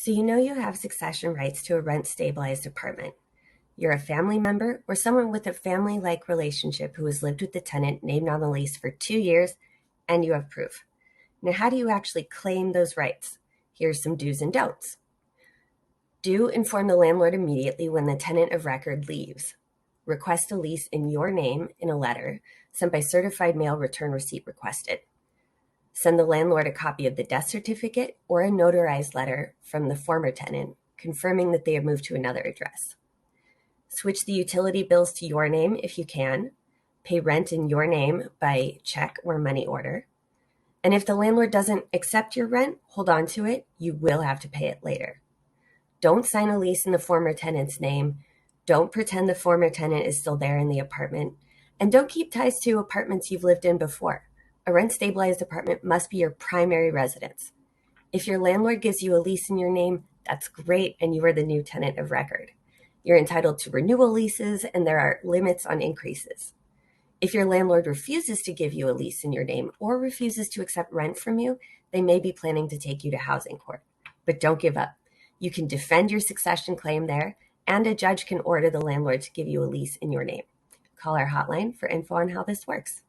So you know you have succession rights to a rent-stabilized apartment. You're a family member or someone with a family-like relationship who has lived with the tenant named on the lease for 2 years, and you have proof. Now, how do you actually claim those rights? Here's some do's and don'ts. Do inform the landlord immediately when the tenant of record leaves. Request a lease in your name in a letter sent by certified mail, return receipt requested. Send the landlord a copy of the death certificate or a notarized letter from the former tenant confirming that they have moved to another address. Switch the utility bills to your name if you can. Pay rent in your name by check or money order. And if the landlord doesn't accept your rent, hold on to it. You will have to pay it later. Don't sign a lease in the former tenant's name. Don't pretend the former tenant is still there in the apartment. And don't keep ties to apartments you've lived in before. A rent-stabilized apartment must be your primary residence. If your landlord gives you a lease in your name, that's great, and you are the new tenant of record. You're entitled to renewal leases, and there are limits on increases. If your landlord refuses to give you a lease in your name or refuses to accept rent from you, they may be planning to take you to housing court. But don't give up. You can defend your succession claim there, and a judge can order the landlord to give you a lease in your name. Call our hotline for info on how this works.